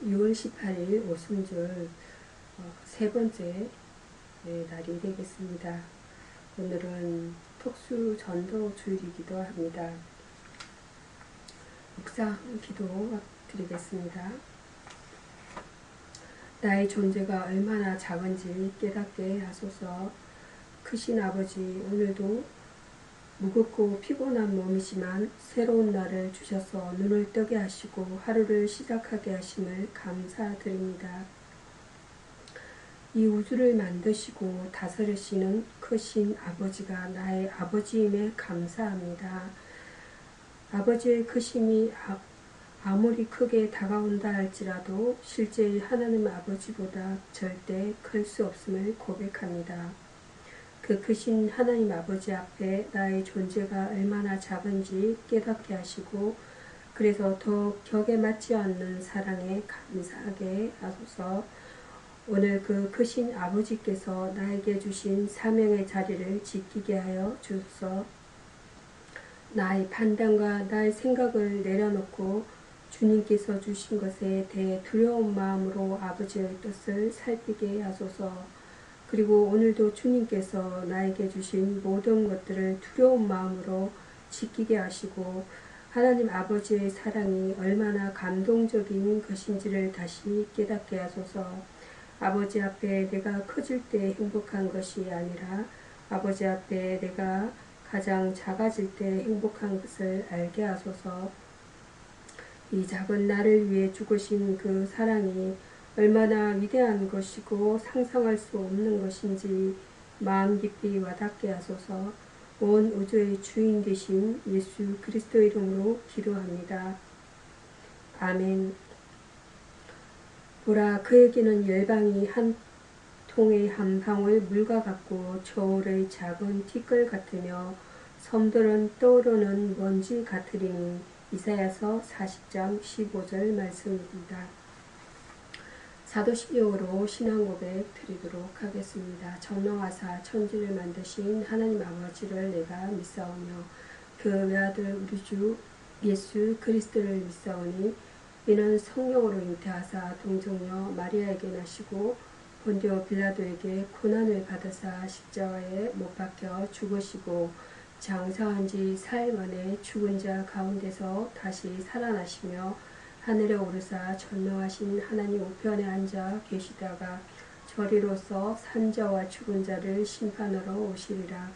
6월 18일 오순절 세 번째 날이 되겠습니다. 오늘은 특수 전도 주일이기도 합니다. 묵상 기도 드리겠습니다. 나의 존재가 얼마나 작은지 깨닫게 하소서. 크신 아버지, 오늘도 무겁고 피곤한 몸이지만 새로운 날을 주셔서 눈을 뜨게 하시고 하루를 시작하게 하심을 감사드립니다. 이 우주를 만드시고 다스리시는 크신 아버지가 나의 아버지임에 감사합니다. 아버지의 크심이 아무리 크게 다가온다 할지라도 실제 하나님 아버지보다 절대 클 수 없음을 고백합니다. 그 크신 하나님 아버지 앞에 나의 존재가 얼마나 작은지 깨닫게 하시고 그래서 더욱 격에 맞지 않는 사랑에 감사하게 하소서. 오늘 그 크신 아버지께서 나에게 주신 사명의 자리를 지키게 하여 주소서. 나의 판단과 나의 생각을 내려놓고 주님께서 주신 것에 대해 두려운 마음으로 아버지의 뜻을 살피게 하소서. 그리고 오늘도 주님께서 나에게 주신 모든 것들을 두려운 마음으로 지키게 하시고 하나님 아버지의 사랑이 얼마나 감동적인 것인지를 다시 깨닫게 하소서. 아버지 앞에 내가 커질 때 행복한 것이 아니라 아버지 앞에 내가 가장 작아질 때 행복한 것을 알게 하소서. 이 작은 나를 위해 죽으신 그 사랑이 얼마나 위대한 것이고 상상할 수 없는 것인지 마음 깊이 와닿게 하소서. 온 우주의 주인 되신 예수 그리스도 이름으로 기도합니다. 아멘. 보라, 그에게는 열방이 한 통의 한 방울 물과 같고 저울의 작은 티끌 같으며 섬들은 떠오르는 먼지 같으리니. 이사야서 40장 15절 말씀입니다. 사도신경으로 신앙 고백 드리도록 하겠습니다. 전능하사 천지를 만드신 하나님 아버지를 내가 믿사오며 그 외아들 우리 주 예수 그리스도를 믿사오니 이는 성령으로 잉태하사 동정녀 마리아에게 나시고 본디오 빌라도에게 고난을 받으사 십자가에 못 박혀 죽으시고 장사한 지 사흘 만에 죽은 자 가운데서 다시 살아나시며 하늘에 오르사 전능하신 하나님 우편에 앉아 계시다가 저리로서 산자와 죽은 자를 심판하러 오시리라.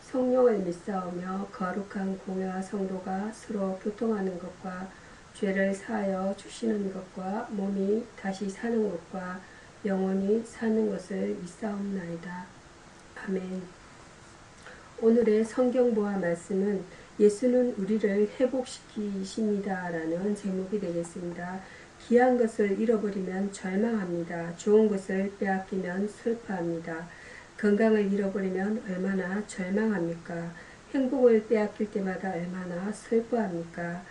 성령을 믿사오며 거룩한 공회와 성도가 서로 교통하는 것과 죄를 사하여 주시는 것과 몸이 다시 사는 것과 영원히 사는 것을 믿사옵나이다. 아멘. 오늘의 성경보화 말씀은 예수는 우리를 회복시키십니다 라는 제목이 되겠습니다. 귀한 것을 잃어버리면 절망합니다. 좋은 것을 빼앗기면 슬퍼합니다. 건강을 잃어버리면 얼마나 절망합니까? 행복을 빼앗길 때마다 얼마나 슬퍼합니까?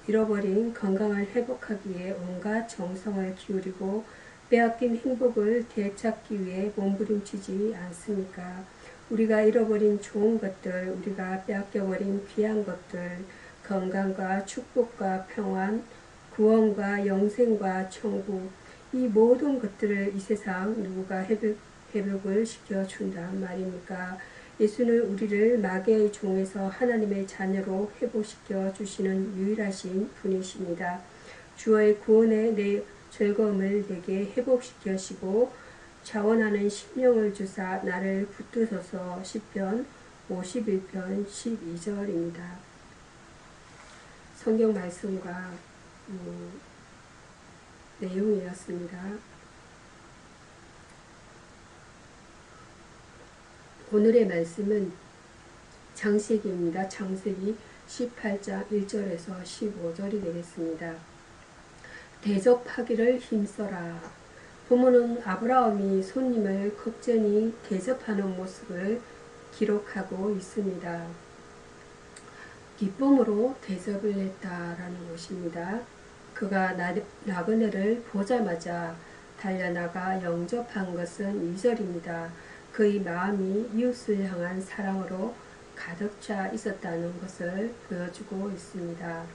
잃어버린 건강을 회복하기 위해 온갖 정성을 기울이고 빼앗긴 행복을 되찾기 위해 몸부림치지 않습니까? 우리가 잃어버린 좋은 것들, 우리가 빼앗겨버린 귀한 것들, 건강과 축복과 평안, 구원과 영생과 천국, 이 모든 것들을 이 세상 누구가 회복을 시켜준단 말입니까? 예수는 우리를 마귀의 종에서 하나님의 자녀로 회복시켜 주시는 유일하신 분이십니다. 주의 구원에 내 즐거움을 내게 회복시키시고 자원하는 심령을 주사 나를 붙드소서. 시편 51편 12절입니다. 성경 말씀과 내용이었습니다. 오늘의 말씀은 창세기입니다. 창세기 18장 1절에서 15절이 되겠습니다. 대접하기를 힘써라. 본문은 아브라함이 손님을 극전히 대접하는 모습을 기록하고 있습니다. 기쁨으로 대접을 했다라는 것입니다. 그가 나그네를 보자마자 달려나가 영접한 것은 2절입니다. 그의 마음이 이웃을 향한 사랑으로 가득 차 있었다는 것을 보여주고 있습니다.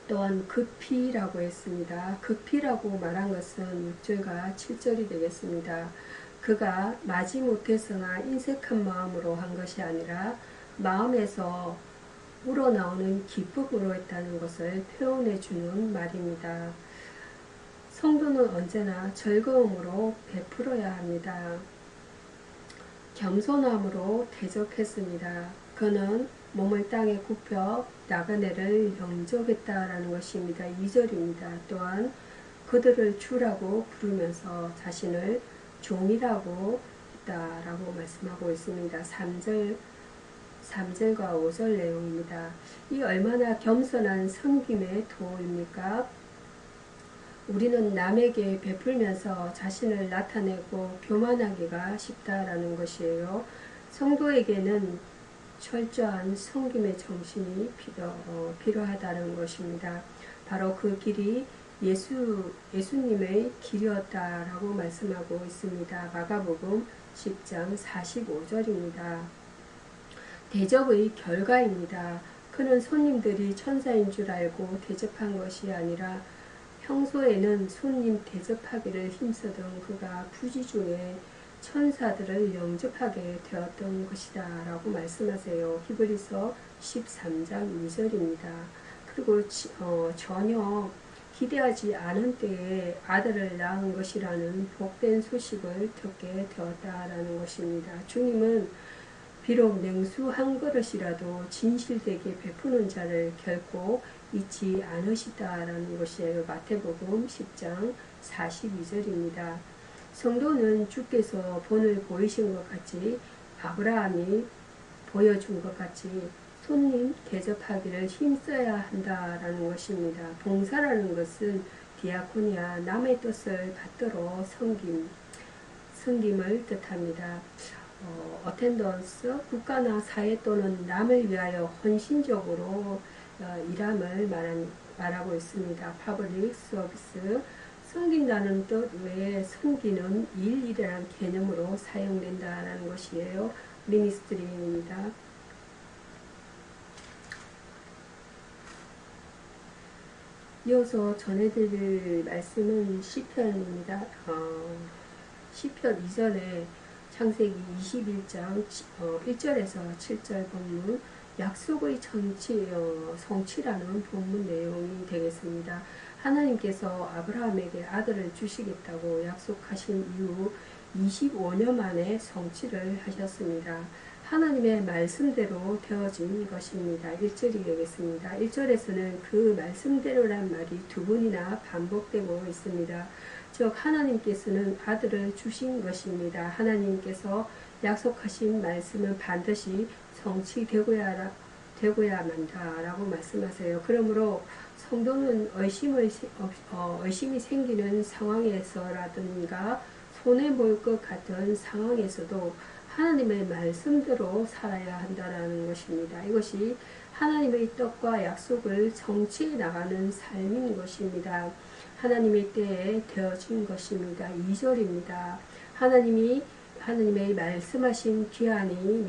또한 급히라고 했습니다. 급히라고 말한 것은 6절과 7절이 되겠습니다. 그가 마지못해서나 인색한 마음으로 한 것이 아니라 마음에서 우러나오는 기쁨으로 했다는 것을 표현해 주는 말입니다. 성도는 언제나 즐거움으로 베풀어야 합니다. 겸손함으로 대적했습니다. 그는 몸을 땅에 굽혀 나그네를 영접했다라는 것입니다. 2절입니다. 또한 그들을 주라고 부르면서 자신을 종이라고 했다라고 말씀하고 있습니다. 3절과 5절 내용입니다. 이 얼마나 겸손한 섬김의 도입니까? 우리는 남에게 베풀면서 자신을 나타내고 교만하기가 쉽다라는 것이에요. 성도에게는 철저한 섬김의 정신이 필요하다는 것입니다. 바로 그 길이 예수님의 길이었다라고 말씀하고 있습니다. 마가복음 10장 45절입니다. 대접의 결과입니다. 그는 손님들이 천사인 줄 알고 대접한 것이 아니라 평소에는 손님 대접하기를 힘쓰던 그가 부지 중에 천사들을 영접하게 되었던 것이다 라고 말씀하세요. 히브리서 13장 2절입니다. 그리고 전혀 기대하지 않은 때에 아들을 낳은 것이라는 복된 소식을 듣게 되었다라는 것입니다. 주님은 비록 냉수 한 그릇이라도 진실되게 베푸는 자를 결코 잊지 않으시다라는 것이에요. 마태복음 10장 42절입니다. 성도는 주께서 본을 보이신 것 같이 아브라함이 보여준 것 같이 손님 대접하기를 힘써야 한다라는 것입니다. 봉사라는 것은 디아코니아 남의 뜻을 받들어 섬김을 뜻합니다. 어텐던스 국가나 사회 또는 남을 위하여 헌신적으로 일함을 말하고 있습니다. 파블릭 서비스 섬긴다는 뜻 외에 섬기는 일이라는 개념으로 사용된다는 것이에요. 미니스트리입니다. 이어서 전해드릴 말씀은 시편입니다. 시편 이전에 창세기 21장 1절에서 7절 본문 약속의 성취라는 본문 내용이 되겠습니다. 하나님께서 아브라함에게 아들을 주시겠다고 약속하신 이후 25년 만에 성취를 하셨습니다. 하나님의 말씀대로 되어진 것입니다. 1절이 되겠습니다. 1절에서는 그 말씀대로란 말이 두 번이나 반복되고 있습니다. 즉 하나님께서는 아들을 주신 것입니다. 하나님께서 약속하신 말씀은 반드시 성취되고야 만다라고 말씀하세요. 그러므로 성도는 의심이 생기는 상황에서라든가 손해볼 것 같은 상황에서도 하나님의 말씀대로 살아야 한다는 것입니다. 이것이 하나님의 뜻과 약속을 성취해 나가는 삶인 것입니다. 하나님의 때에 되어진 것입니다. 2절입니다. 하나님의 말씀하신 기한이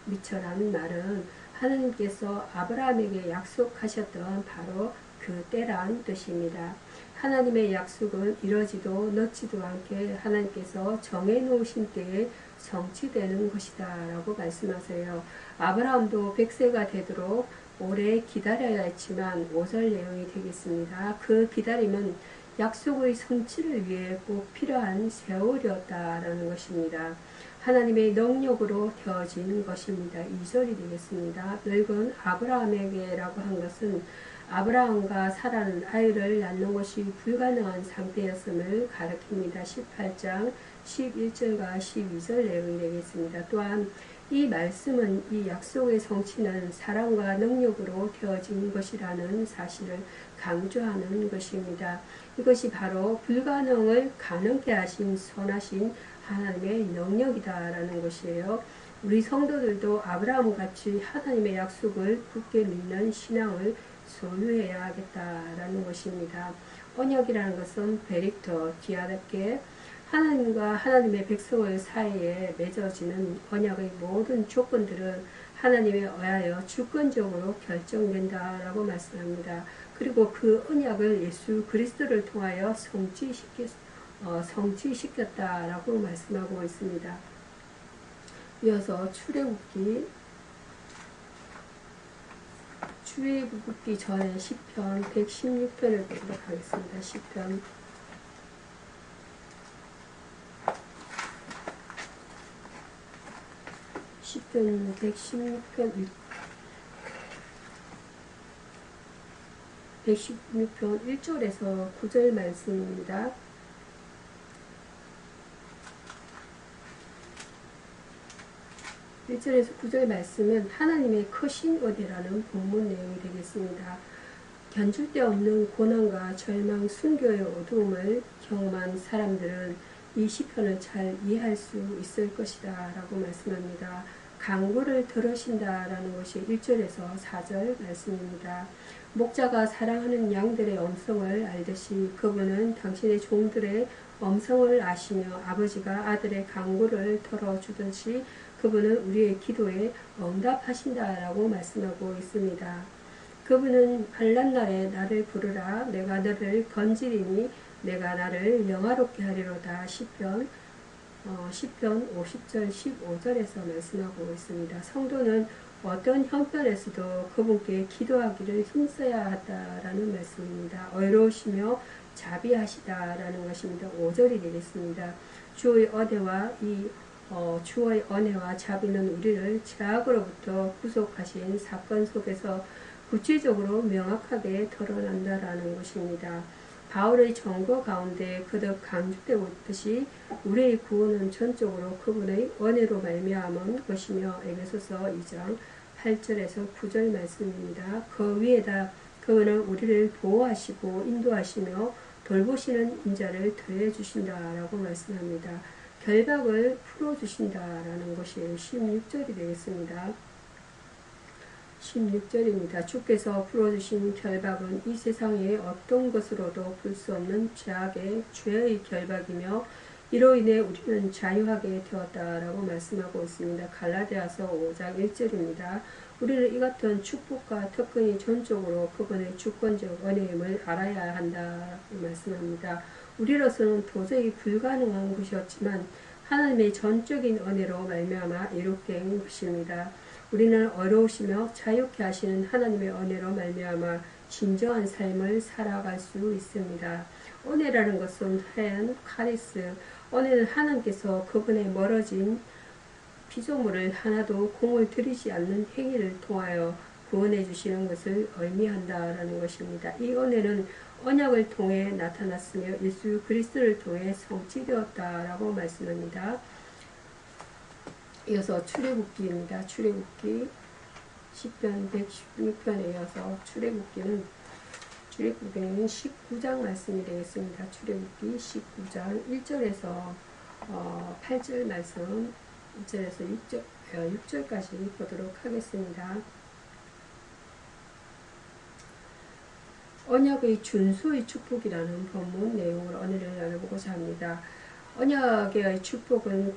미처라는 말은 하나님께서 아브라함에게 약속하셨던 바로 그 때란 뜻입니다. 하나님의 약속은 이러지도 늦지도 않게 하나님께서 정해놓으신 때에 성취되는 것이다 라고 말씀하세요. 아브라함도 100세가 되도록 오래 기다려야 했지만 5절 내용이 되겠습니다. 그 기다림은 약속의 성취를 위해 꼭 필요한 세월이었다라는 것입니다. 하나님의 능력으로 되어진 것입니다. 2절이 되겠습니다. 늙은 아브라함에게라고 한 것은 아브라함과 사라는 아이를 낳는 것이 불가능한 상태였음을 가리킵니다. 18장 11절과 12절 내용이 되겠습니다. 또한 이 말씀은 이 약속의 성취는 사랑과 능력으로 되어진 것이라는 사실을 강조하는 것입니다. 이것이 바로 불가능을 가능케 하신 선하신 하나님의 능력이다라는 것이에요. 우리 성도들도 아브라함같이 하나님의 약속을 굳게 믿는 신앙을 소유해야 하겠다라는 것입니다. 언약이라는 것은 베릭터, 디아답게 하나님과 하나님의 백성의 사이에 맺어지는 언약의 모든 조건들은 하나님에 의하여 주권적으로 결정된다라고 말씀합니다. 그리고 그 언약을 예수 그리스도를 통하여 성취시켰다라고 말씀하고 있습니다. 이어서 출애굽기 전에 시편 116편을 보도록 하겠습니다. 시편 116편 1절에서 9절 말씀입니다. 1절에서 9절 말씀은 하나님의 크신 은혜라는 본문 내용이 되겠습니다. 견줄 데 없는 고난과 절망, 순교의 어두움을 경험한 사람들은 이 시편을 잘 이해할 수 있을 것이다 라고 말씀합니다. 간구를 들으신다라는 것이 1절에서 4절 말씀입니다. 목자가 사랑하는 양들의 음성을 알듯이 그분은 당신의 종들의 음성을 아시며 아버지가 아들의 간구를 들어주듯이 그분은 우리의 기도에 응답하신다라고 말씀하고 있습니다. 그분은 환난 날에 나를 부르라 내가 너를 건지리니 내가 나를 영화롭게 하리로다. 시편 50절 15절에서 말씀하고 있습니다. 성도는 어떤 형편에서도 그분께 기도하기를 힘써야 한다라는 말씀입니다. 의로우시며 자비하시다라는 것입니다. 5절이 되겠습니다. 주의 은혜와 자비는 우리를 죄악으로부터 구속하신 사건 속에서 구체적으로 명확하게 드러난다라는 것입니다. 바울의 전거 가운데 거듭 강조되고 있듯이 우리의 구원은 전적으로 그분의 은혜로 말미암은 것이며 에베소서 2장 8절에서 9절 말씀입니다. 그 위에다 그분은 우리를 보호하시고 인도하시며 돌보시는 인자를 더해주신다라고 말씀합니다. 결박을 풀어주신다라는 것이 16절이 되겠습니다. 16절입니다. 주께서 풀어주신 결박은 이 세상의 어떤 것으로도 풀 수 없는 죄의 결박이며 이로 인해 우리는 자유하게 되었다라고 말씀하고 있습니다. 갈라디아서 5장 1절입니다. 우리는 이 같은 축복과 특권이 전적으로 그분의 주권적 은혜임을 알아야 한다고 말씀합니다. 우리로서는 도저히 불가능한 것이었지만 하나님의 전적인 은혜로 말미암아 이롭게 된 것입니다. 우리는 어려우시며 자유케 하시는 하나님의 은혜로 말미암아 진정한 삶을 살아갈 수 있습니다. 은혜라는 것은 카리스, 은혜는 하나님께서 그분의 멀어진 피조물을 하나도 공을 들이지 않는 행위를 통하여 구원해 주시는 것을 의미한다라는 것입니다. 이 은혜는 언약을 통해 나타났으며 예수 그리스도를 통해 성취되었다라고 말씀합니다. 이어서 출애굽기입니다. 출애굽기 시편 116편에 이어서 출애굽기는 19장 말씀이 되겠습니다. 출애굽기 19장 1절에서 8절 말씀 1절에서 6절까지 보도록 하겠습니다. 언약의 준수의 축복이라는 본문 내용을 오늘 나눠보고자 합니다. 언약의 축복은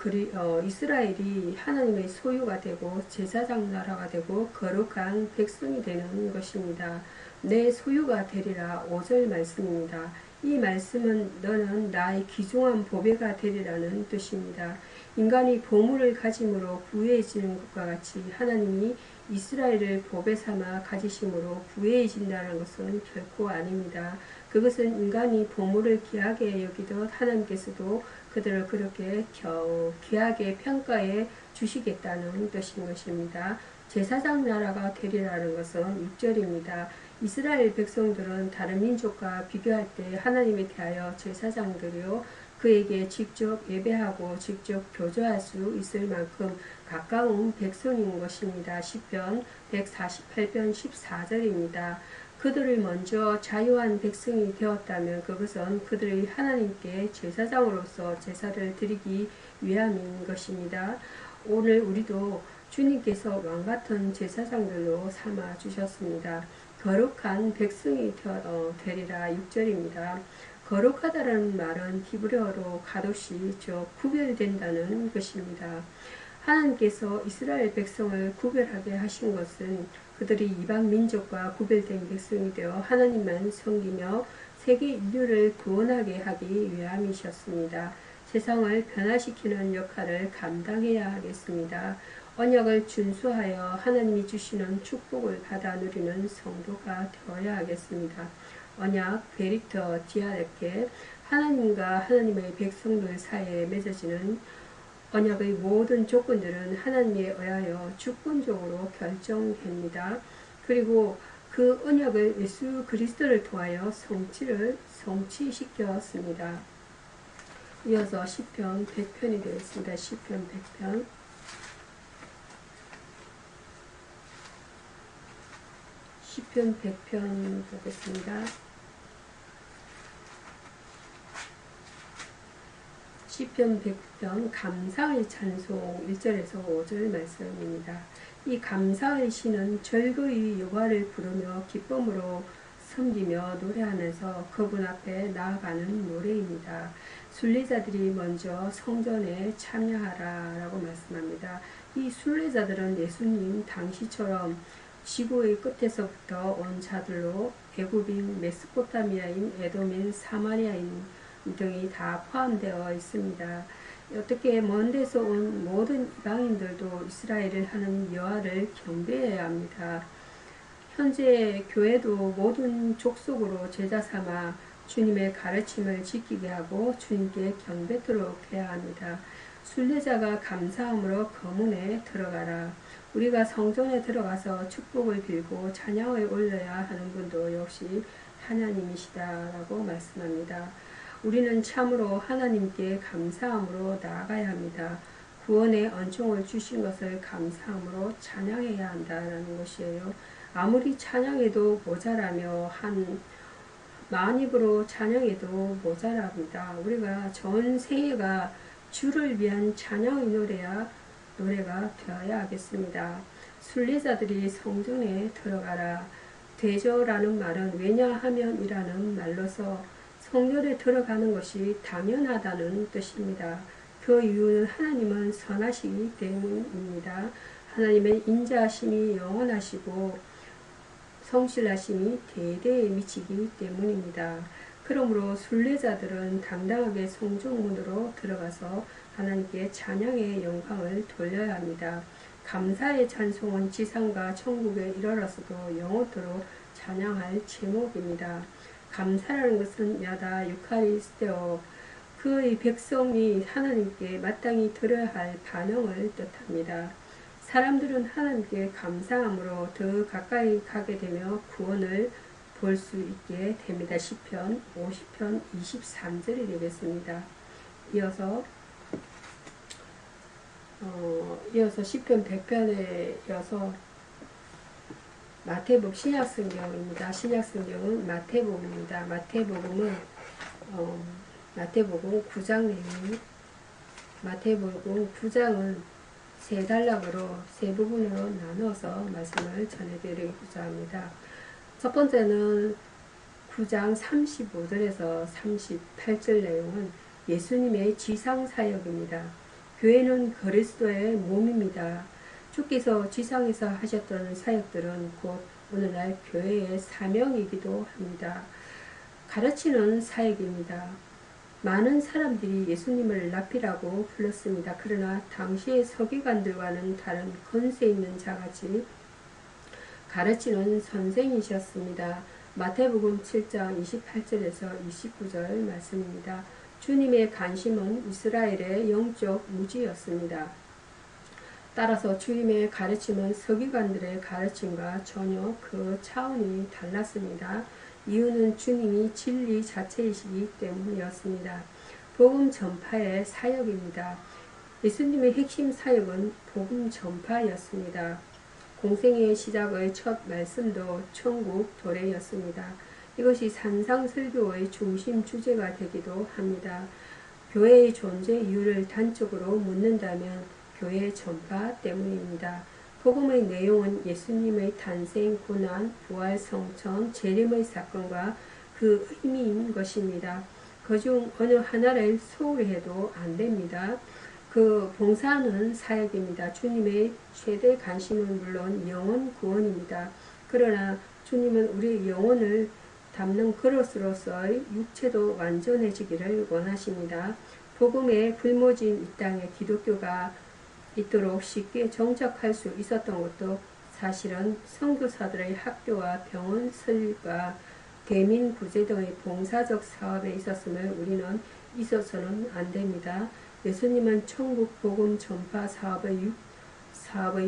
이스라엘이 하나님의 소유가 되고 제사장 나라가 되고 거룩한 백성이 되는 것입니다. 내 소유가 되리라 5절 말씀입니다. 이 말씀은 너는 나의 귀중한 보배가 되리라는 뜻입니다. 인간이 보물을 가짐으로 부유해지는 것과 같이 하나님이 이스라엘을 보배 삼아 가지심으로 부유해진다는 것은 결코 아닙니다. 그것은 인간이 보물을 귀하게 여기듯 하나님께서도 그들을 그렇게 귀하게 평가해 주시겠다는 뜻인 것입니다. 제사장 나라가 되리라는 것은 6절입니다. 이스라엘 백성들은 다른 민족과 비교할 때 하나님에 대하여 제사장들이요 그에게 직접 예배하고 직접 교제할 수 있을 만큼 가까운 백성인 것입니다. 시편 148편 14절입니다. 그들을 먼저 자유한 백성이 되었다면 그것은 그들이 하나님께 제사장으로서 제사를 드리기 위함인 것입니다. 오늘 우리도 주님께서 왕같은 제사장들로 삼아 주셨습니다. 거룩한 백성이 되리라 6절입니다. 거룩하다라는 말은 히브리어로 가도시 즉 구별된다는 것입니다. 하나님께서 이스라엘 백성을 구별하게 하신 것은 그들이 이방 민족과 구별된 백성이 되어 하나님만 섬기며 세계 인류를 구원하게 하기 위함이셨습니다. 세상을 변화시키는 역할을 감당해야 하겠습니다. 언약을 준수하여 하나님이 주시는 축복을 받아 누리는 성도가 되어야 하겠습니다. 언약, 베리터, 디아레케, 하나님과 하나님의 백성들 사이에 맺어지는 언약의 모든 조건들은 하나님에 의하여 주권적으로 결정됩니다. 그리고 그 언약을 예수 그리스도를 통하여 성취시켰습니다. 이어서 시편 100편이 되겠습니다. 시편 100편. 시편 100편 보겠습니다. 시편 100편 감사의 찬송 1절에서 5절 말씀입니다. 이 감사의 시는 절거히 여호와를 부르며 기쁨으로 섬기며 노래하면서 그분 앞에 나아가는 노래입니다. 순례자들이 먼저 성전에 참여하라 라고 말씀합니다. 이 순례자들은 예수님 당시처럼 지구의 끝에서부터 온 자들로 애굽인, 메소포타미아인, 에돔인, 사마리아인 등이 다 포함되어 있습니다. 어떻게 먼 데서 온 모든 이방인들도 이스라엘을 하는 여호와를 경배해야 합니다. 현재 교회도 모든 족속으로 제자 삼아 주님의 가르침을 지키게 하고 주님께 경배토록 해야 합니다. 순례자가 감사함으로 거문에 들어가라. 우리가 성전에 들어가서 축복을 빌고 찬양을 올려야 하는 분도 역시 하나님이시다라고 말씀합니다. 우리는 참으로 하나님께 감사함으로 나아가야 합니다. 구원의恩총을 주신 것을 감사함으로 찬양해야 한다라는 것이에요. 아무리 찬양해도 모자라며 만 입으로 찬양해도 모자랍니다. 우리가 전 세계가 주를 위한 찬양의 노래가 되어야 하겠습니다. 순례자들이 성전에 들어가라. 되죠라는 말은 왜냐하면이라는 말로서 성전에 들어가는 것이 당연하다는 뜻입니다. 그 이유는 하나님은 선하시기 때문입니다. 하나님의 인자하심이 영원하시고 성실하심이 대대에 미치기 때문입니다. 그러므로 순례자들은 당당하게 성전문으로 들어가서 하나님께 찬양의 영광을 돌려야 합니다. 감사의 찬송은 지상과 천국에 이르러서도 영원토록 찬양할 제목입니다. 감사라는 것은 야다 유카리스테오, 그의 백성이 하나님께 마땅히 드려야 할 반응을 뜻합니다. 사람들은 하나님께 감사함으로 더 가까이 가게 되며 구원을 볼 수 있게 됩니다. 시편 50편 23절이 되겠습니다. 이어서 시편 100편에 이어서 마태복음 신약성경입니다. 신약성경은 마태복음입니다. 마태복음 9장 내용, 마태복음 9장은 세 단락으로 세 부분으로 나누어서 말씀을 전해드리고자 합니다. 첫 번째는 9장 35절에서 38절 내용은 예수님의 지상사역입니다. 교회는 그리스도의 몸입니다. 주께서 지상에서 하셨던 사역들은 곧 오늘날 교회의 사명이기도 합니다. 가르치는 사역입니다. 많은 사람들이 예수님을 랍비라고 불렀습니다. 그러나 당시의 서기관들과는 다른 권세 있는 자같이 가르치는 선생이셨습니다. 마태복음 7장 28절에서 29절 말씀입니다. 주님의 관심은 이스라엘의 영적 무지였습니다. 따라서 주님의 가르침은 서기관들의 가르침과 전혀 그 차원이 달랐습니다. 이유는 주님이 진리 자체이시기 때문이었습니다. 복음 전파의 사역입니다. 예수님의 핵심 사역은 복음 전파였습니다. 공생의 시작의 첫 말씀도 천국 도래였습니다. 이것이 산상설교의 중심 주제가 되기도 합니다. 교회의 존재 이유를 단적으로 묻는다면 교회 전파 때문입니다. 복음의 내용은 예수님의 탄생, 고난, 부활, 성천, 재림의 사건과 그 의미인 것입니다. 그중 어느 하나를 소홀히 해도 안 됩니다. 그 봉사는 사역입니다. 주님의 최대 관심은 물론 영혼 구원입니다. 그러나 주님은 우리의 영혼을 담는 그릇으로서의 육체도 완전해지기를 원하십니다. 복음에 불모진 이 땅에 기독교가 있도록 쉽게 정착할 수 있었던 것도 사실은 선교사들의 학교와 병원 설립과 대민 구제 등의 봉사적 사업에 있었음을 우리는 잊어서는 안 됩니다. 예수님은 천국 복음 전파 사업의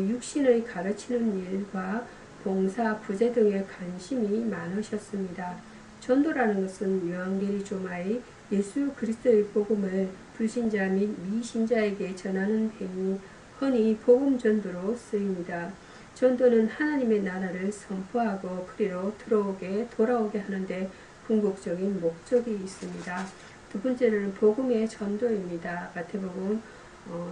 육신의 가르치는 일과 봉사, 구제 등에 관심이 많으셨습니다. 전도라는 것은 요한계리조마의 예수 그리스도의 복음을 불신자 및 미신자에게 전하는 행위, 흔히 복음 전도로 쓰입니다. 전도는 하나님의 나라를 선포하고 그리로 돌아오게 하는데 궁극적인 목적이 있습니다. 두 번째는 복음의 전도입니다. 마태복음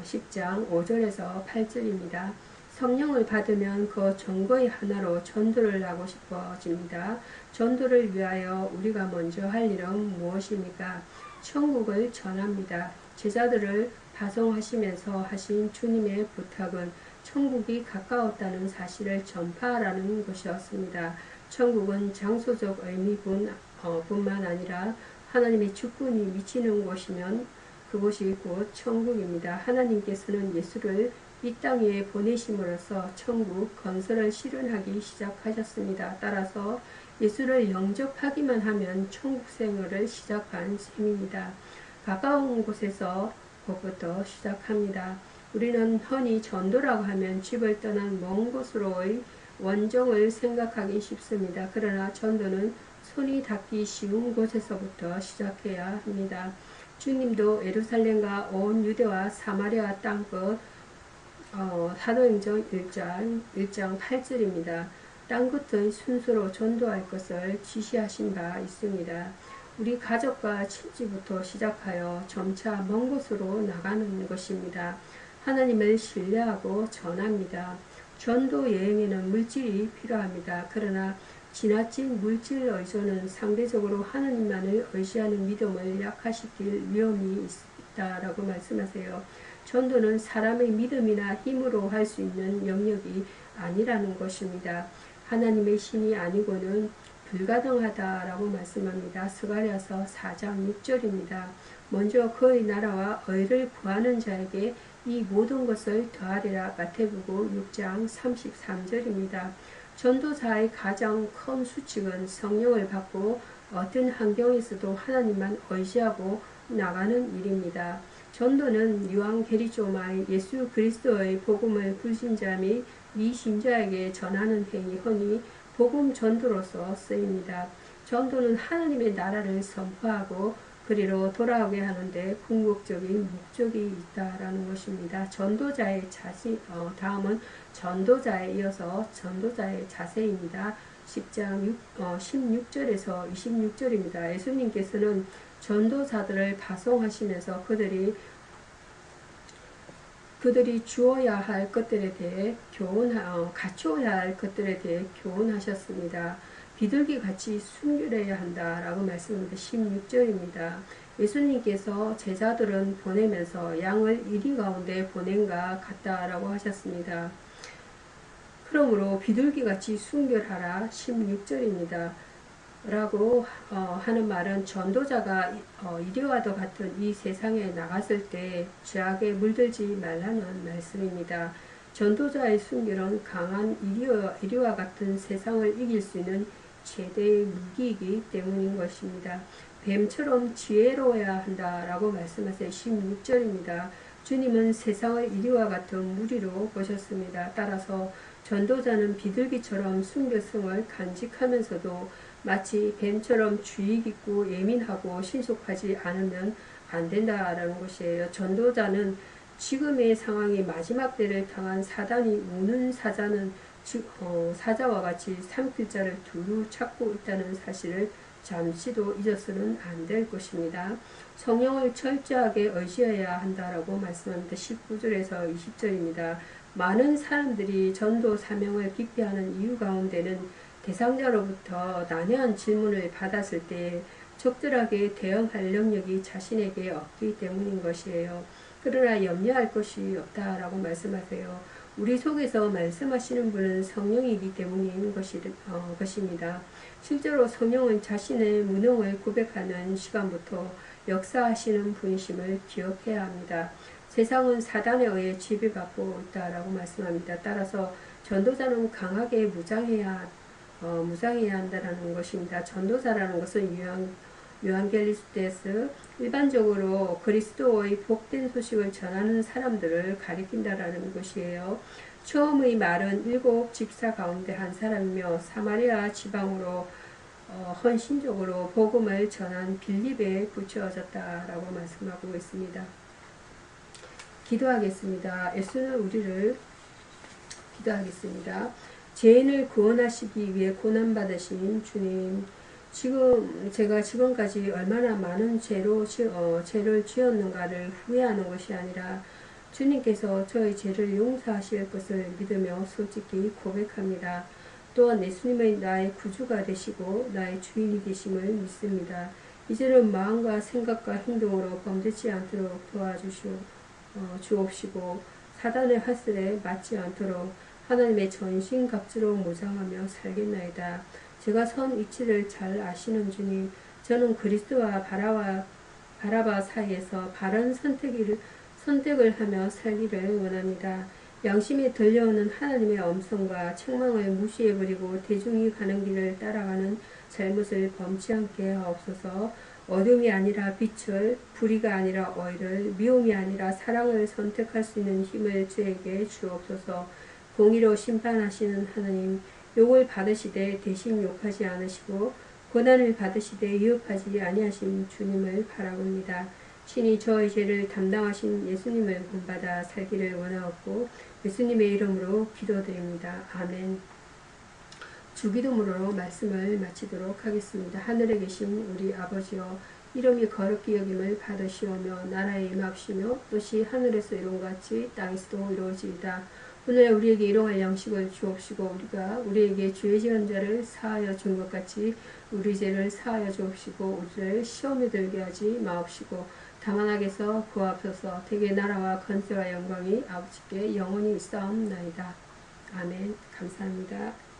10장 5절에서 8절입니다. 성령을 받으면 그 전거의 하나로 전도를 하고 싶어집니다. 전도를 위하여 우리가 먼저 할 일은 무엇입니까? 천국을 전합니다. 제자들을 파송하시면서 하신 주님의 부탁은 천국이 가까웠다는 사실을 전파하라는 것이었습니다. 천국은 장소적 의미뿐만 아니라 하나님의 주권이 미치는 곳이면 그곳이 곧 천국입니다. 하나님께서는 예수를 이 땅에 보내심으로써 천국 건설을 실현하기 시작하셨습니다. 따라서 예수를 영접하기만 하면 천국 생활을 시작한 셈입니다. 가까운 곳에서 그것부터 시작합니다. 우리는 흔히 전도라고 하면 집을 떠난 먼 곳으로의 원정을 생각하기 쉽습니다. 그러나 전도는 손이 닿기 쉬운 곳에서부터 시작해야 합니다. 주님도 예루살렘과 온 유대와 사마리아 땅끝 사도행전 1장 8절입니다. 땅끝의 순서로 전도할 것을 지시하신 바 있습니다. 우리 가족과 친지부터 시작하여 점차 먼 곳으로 나가는 것입니다. 하나님을 신뢰하고 전합니다. 전도 여행에는 물질이 필요합니다. 그러나 지나친 물질 의존은 상대적으로 하나님만을 의지하는 믿음을 약화시킬 위험이 있다라고 말씀하세요. 전도는 사람의 믿음이나 힘으로 할 수 있는 영역이 아니라는 것입니다. 하나님의 신이 아니고는 불가능하다라고 말씀합니다. 스가랴서 4장 6절입니다. 먼저 그의 나라와 의를 구하는 자에게 이 모든 것을 더하리라. 마태복음 6장 33절입니다. 전도자의 가장 큰 수칙은 성령을 받고 어떤 환경에서도 하나님만 의지하고 나가는 일입니다. 전도는 요한계리조마의 예수 그리스도의 복음을 불신자 및 미신자에게 전하는 행위, 흔히 복음 전도로서 쓰입니다. 전도는 하나님의 나라를 선포하고 그리로 돌아오게 하는데 궁극적인 목적이 있다라는 것입니다. 전도자의 다음은 전도자에 이어서 전도자의 자세입니다. 10장 16절에서 26절입니다. 예수님께서는 전도자들을 파송하시면서 그들이 주어야 할 것들에 대해 갖추어야 할 것들에 대해 교훈하셨습니다. 비둘기 같이 순결해야 한다라고 말씀합니다. 16절입니다. 예수님께서 제자들은 보내면서 양을 이리 가운데 보낸가 같다라고 하셨습니다. 그러므로 비둘기같이 순결하라 16절입니다. 라고 하는 말은 전도자가 이리와도 같은 이 세상에 나갔을 때 죄악에 물들지 말라는 말씀입니다. 전도자의 순결은 강한 이리와 같은 세상을 이길 수 있는 최대의 무기이기 때문인 것입니다. 뱀처럼 지혜로워야 한다라고 말씀하세요. 16절입니다. 주님은 세상을 이리와 같은 무리로 보셨습니다. 따라서 전도자는 비둘기처럼 순결성을 간직하면서도 마치 뱀처럼 주의 깊고 예민하고 신속하지 않으면 안 된다라는 것이에요. 전도자는 지금의 상황이 마지막 때를 당한 사단이 우는 사자와 같이 삼킬 자를 두루 찾고 있다는 사실을 잠시도 잊어서는 안 될 것입니다. 성령을 철저하게 의지해야 한다라고 말씀합니다. 19절에서 20절입니다. 많은 사람들이 전도 사명을 기피하는 이유 가운데는 대상자로부터 난해한 질문을 받았을 때 적절하게 대응할 능력이 자신에게 없기 때문인 것이에요. 그러나 염려할 것이 없다라고 말씀하세요. 우리 속에서 말씀하시는 분은 성령이기 때문인 것입니다. 실제로 성령은 자신의 무능을 고백하는 시간부터 역사하시는 분이심을 기억해야 합니다. 세상은 사단에 의해 지배받고 있다라고 말씀합니다. 따라서 전도자는 강하게 무장해야 한다는 것입니다. 전도자라는 것은 유앙겔리스테스, 일반적으로 그리스도의 복된 소식을 전하는 사람들을 가리킨다라는 것이에요. 처음의 말은 7 집사 가운데 한 사람이며 사마리아 지방으로 헌신적으로 복음을 전한 빌립에 붙여졌다라고 말씀하고 있습니다. 기도하겠습니다. 예수는 우리를 기도하겠습니다. 죄인을 구원하시기 위해 고난받으신 주님, 제가 지금까지 얼마나 많은 죄를 지었는가를 후회하는 것이 아니라 주님께서 저의 죄를 용서하실 것을 믿으며 솔직히 고백합니다. 또한 예수님의 나의 구주가 되시고 나의 주인이 되심을 믿습니다. 이제는 마음과 생각과 행동으로 범죄치 않도록 주옵시고 사단의 화살에 맞지 않도록 하나님의 전신갑주로 무장하며 살겠나이다. 제가 선 이치를 잘 아시는 주님, 저는 그리스도와 바라바 사이에서 바른 선택을 하며 살기를 원합니다. 양심에 들려오는 하나님의 엄성과 책망을 무시해버리고 대중이 가는 길을 따라가는 잘못을 범치 않게 하옵소서. 어둠이 아니라 빛을, 불의가 아니라 의를, 미움이 아니라 사랑을 선택할 수 있는 힘을 저에게 주옵소서. 공의로 심판하시는 하나님, 욕을 받으시되 대신 욕하지 않으시고 고난을 받으시되 위협하지 아니하신 주님을 바라봅니다. 신이 저의 죄를 담당하신 예수님을 본받아 살기를 원하옵고 예수님의 이름으로 기도드립니다. 아멘. 주기도문으로 말씀을 마치도록 하겠습니다. 하늘에 계신 우리 아버지여, 이름이 거룩히 여김을 받으시오며 나라에 임합시며 뜻이 하늘에서 이룬 같이 땅에서도 이루어지이다. 오늘 우리에게 일용할 양식을 주옵시고 우리가 우리에게 죄 지은 자를 사하여 준 것 같이 우리 죄를 사하여 주옵시고 우리를 시험에 들게 하지 마옵시고 다만 악에서 구하옵소서. 대개 나라와 권세와 영광이 아버지께 영원히 있사옵나이다. 아멘. 감사합니다.